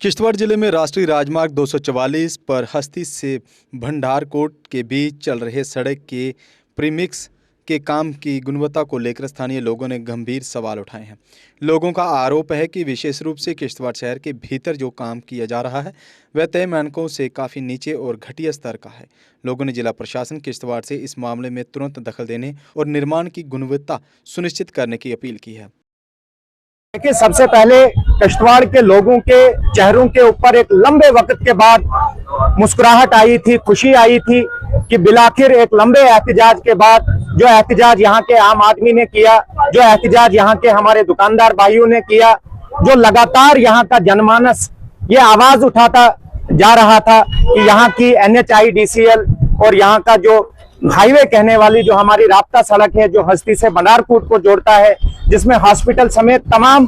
किश्तवाड़ जिले में राष्ट्रीय राजमार्ग 244 पर हस्ती से भंडारकोट के बीच चल रहे सड़क के प्रीमिक्स के काम की गुणवत्ता को लेकर स्थानीय लोगों ने गंभीर सवाल उठाए हैं। लोगों का आरोप है कि विशेष रूप से किश्तवाड़ शहर के भीतर जो काम किया जा रहा है वह तय मानकों से काफ़ी नीचे और घटिया स्तर का है। लोगों ने जिला प्रशासन किश्तवाड़ से इस मामले में तुरंत दखल देने और निर्माण की गुणवत्ता सुनिश्चित करने की अपील की है। देखिए, सबसे पहले किश्तवाड़ के लोगों के चेहरों के ऊपर एक लंबे वक्त के बाद मुस्कुराहट आई थी, खुशी आई थी कि बिलाखिर एक लंबे एहतजाज के बाद जो एहतजाज यहाँ के आम आदमी ने किया, जो एहतजाज यहाँ के हमारे दुकानदार भाइयों ने किया, जो लगातार यहाँ का जनमानस ये आवाज उठाता जा रहा था कि यहाँ की NHIDCL और यहाँ का जो हाईवे कहने वाली जो हमारी राब्ता सड़क है जो हस्ती से बनारकोट को जोड़ता है, जिसमें हॉस्पिटल समेत तमाम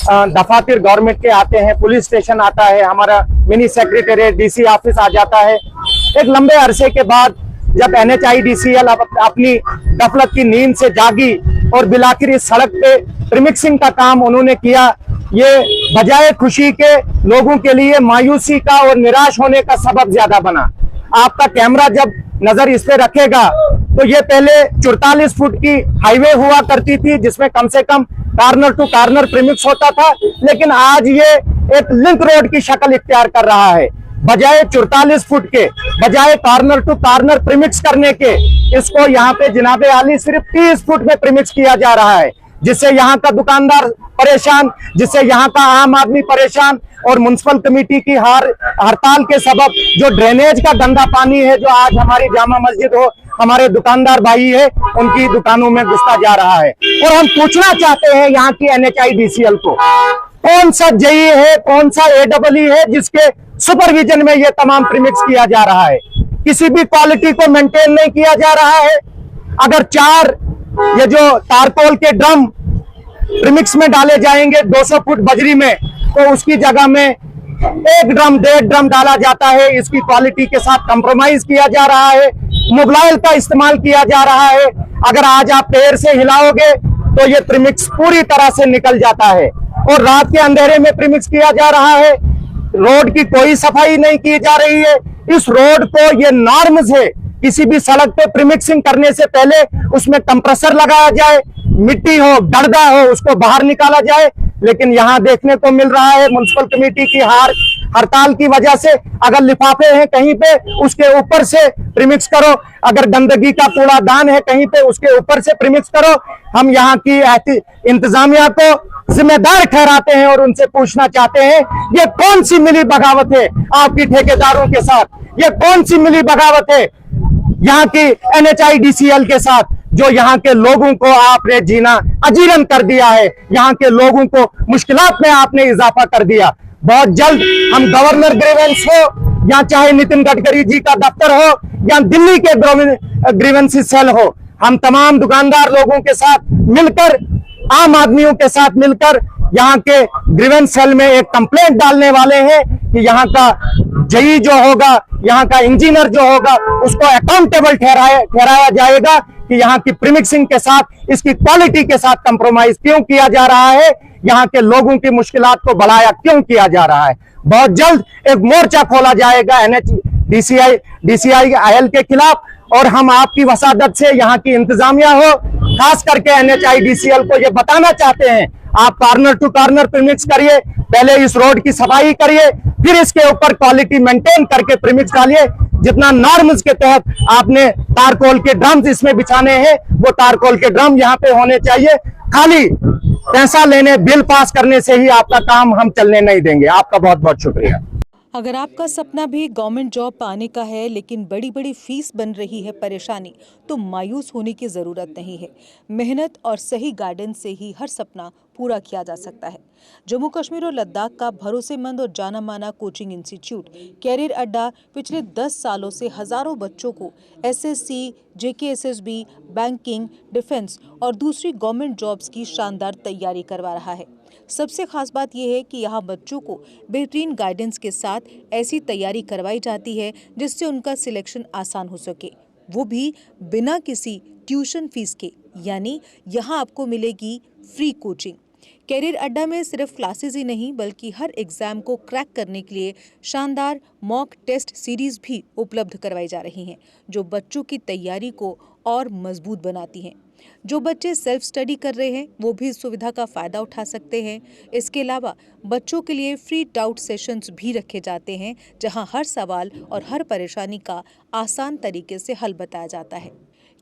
दफातर गवर्नमेंट के आते हैं, पुलिस स्टेशन आता है, हमारा मिनी सेक्रेटेरिएट DC ऑफिस आ जाता है। एक लंबे अरसे के बाद जब NHIDCL अपनी गफलत की नींद से जागी और बिलाखिर इस सड़क पे प्रीमिक्सिंग का काम उन्होंने किया, ये बजाय खुशी के लोगों के लिए मायूसी का और निराश होने का सबब ज्यादा बना। आपका कैमरा जब नजर इस पे रखेगा तो ये पहले 44 फुट की हाईवे हुआ करती थी जिसमें कम से कम कार्नर टू कार्नर प्रीमिक्स होता था, लेकिन आज ये एक लिंक रोड की शक्ल इख्तियार कर रहा है। बजाय 44 फुट के, बजाय कार्नर टू कार्नर प्रीमिक्स करने के, इसको यहाँ पे जनाबे आली सिर्फ 30 फुट में प्रीमिक्स किया जा रहा है, जिससे यहाँ का दुकानदार परेशान, जिससे यहाँ का आम आदमी परेशान और म्युनिसिपल कमेटी की हड़ताल के सबब जो ड्रेनेज का गंदा पानी है जो आज हमारी जामा मस्जिद हो, हमारे दुकानदार भाई है, उनकी दुकानों में घुसता जा रहा है। और हम पूछना चाहते हैं यहाँ की NHIDCL को, कौन सा JE है, कौन सा AEE है जिसके सुपरविजन में ये तमाम प्रीमिक्स किया जा रहा है। किसी भी क्वालिटी को मेंटेन नहीं किया जा रहा है। अगर 4 ये जो तारकोल के ड्रम प्रीमिक्स में डाले जाएंगे 200 फुट बजरी में, तो उसकी जगह में 1 ड्रम 1.5 ड्रम डाला जाता है। इसकी क्वालिटी के साथ कंप्रोमाइज किया जा रहा है, मोबाइल का इस्तेमाल किया जा रहा है। अगर आज आप पैर से हिलाओगे तो ये प्रीमिक्स पूरी तरह से निकल जाता है और रात के अंधेरे में प्रीमिक्स किया जा रहा है। रोड की कोई सफाई नहीं की जा रही है। इस रोड को ये नॉर्म्स है, किसी भी सड़क पे प्रीमिक्सिंग करने से पहले उसमें कंप्रेसर लगाया जाए, मिट्टी हो, गर्दा हो, उसको बाहर निकाला जाए। लेकिन यहाँ देखने को मिल रहा है म्युनिसिपल कमेटी की हड़ताल की वजह से अगर लिफाफे हैं कहीं पे उसके ऊपर से प्रीमिक्स करो, अगर गंदगी का कूड़ादान है कहीं पे उसके ऊपर से प्रीमिक्स करो। हम यहाँ की इंतजामिया को जिम्मेदार ठहराते हैं और उनसे पूछना चाहते हैं, ये कौन सी मिली बगावत है आपकी ठेकेदारों के साथ, ये कौन सी मिली बगावत है यहाँ की NHIDCL के साथ, जो यहाँ के लोगों को आपने जीना अजीरन कर दिया है, यहाँ के लोगों को मुश्किलात में आपने इजाफा कर दिया। बहुत जल्द हम गवर्नर ग्रीवेंस हो या चाहे नितिन गडकरी जी का दफ्तर हो या दिल्ली के ग्रीवेंसी सेल हो, हम तमाम दुकानदार लोगों के साथ मिलकर, आम आदमियों के साथ मिलकर यहाँ के ग्रीवेंस सेल में एक कंप्लेंट डालने वाले हैं कि यहाँ का JE जो होगा, यहाँ का इंजीनियर जो होगा, उसको अकाउंटेबल ठहराया जाएगा कि यहाँ की प्रीमिक्सिंग के साथ, इसकी क्वालिटी के साथ कंप्रोमाइज क्यों किया जा रहा है, यहाँ के लोगों की मुश्किलात को बढ़ाया क्यों किया जा रहा है। बहुत जल्द एक मोर्चा खोला जाएगा DCIL के खिलाफ और हम आपकी वसादत से यहाँ की इंतजामिया हो, खास करके NHIDCL को ये बताना चाहते हैं, आप कार्नर टू कार्नर प्रीमिक्स करिए, पहले इस रोड की सफाई करिए, फिर इसके ऊपर क्वालिटी मेंटेन करके प्रीमिक्स डालिए। जितना नॉर्म्स के तहत आपने तारकोल के ड्रम्स इसमें बिछाने हैं, वो तारकोल के ड्रम यहाँ पे होने चाहिए। खाली पैसा लेने, बिल पास करने से ही आपका काम हम चलने नहीं देंगे। आपका बहुत बहुत शुक्रिया। अगर आपका सपना भी गवर्नमेंट जॉब पाने का है लेकिन बड़ी बड़ी फीस बन रही है परेशानी, तो मायूस होने की ज़रूरत नहीं है। मेहनत और सही गाइडेंस से ही हर सपना पूरा किया जा सकता है। जम्मू कश्मीर और लद्दाख का भरोसेमंद और जाना माना कोचिंग इंस्टीट्यूट कैरियर अड्डा पिछले 10 सालों से हज़ारों बच्चों को SSC, JKSSB, बैंकिंग, डिफेंस और दूसरी गवर्नमेंट जॉब्स की शानदार तैयारी करवा रहा है। सबसे खास बात यह है कि यहाँ बच्चों को बेहतरीन गाइडेंस के साथ ऐसी तैयारी करवाई जाती है जिससे उनका सिलेक्शन आसान हो सके, वो भी बिना किसी ट्यूशन फीस के। यानी यहाँ आपको मिलेगी फ्री कोचिंग। कैरियर अड्डा में सिर्फ क्लासेस ही नहीं बल्कि हर एग्जाम को क्रैक करने के लिए शानदार मॉक टेस्ट सीरीज भी उपलब्ध करवाई जा रही हैं, जो बच्चों की तैयारी को और मजबूत बनाती हैं। जो बच्चे सेल्फ स्टडी कर रहे हैं वो भी इस सुविधा का फायदा उठा सकते हैं। इसके अलावा बच्चों के लिए फ्री डाउट सेशंस भी रखे जाते हैं, जहां हर सवाल और हर परेशानी का आसान तरीके से हल बताया जाता है।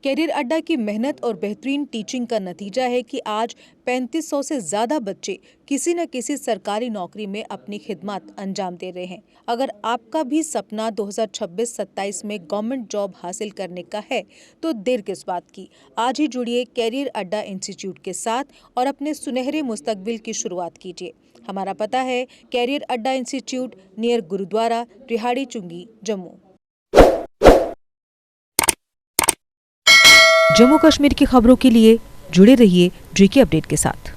कैरियर अड्डा की मेहनत और बेहतरीन टीचिंग का नतीजा है कि आज 3500 से ज्यादा बच्चे किसी न किसी सरकारी नौकरी में अपनी खिदमत अंजाम दे रहे हैं। अगर आपका भी सपना 2026-27 में गवर्नमेंट जॉब हासिल करने का है तो देर किस बात की। आज ही जुड़िए कैरियर अड्डा इंस्टीट्यूट के साथ और अपने सुनहरे मुस्तकबिल की शुरुआत कीजिए। हमारा पता है कैरियर अड्डा इंस्टीट्यूट, नियर गुरुद्वारा, रिहाड़ी चुंगी, जम्मू। जम्मू कश्मीर की खबरों के लिए जुड़े रहिए JK अपडेट के साथ।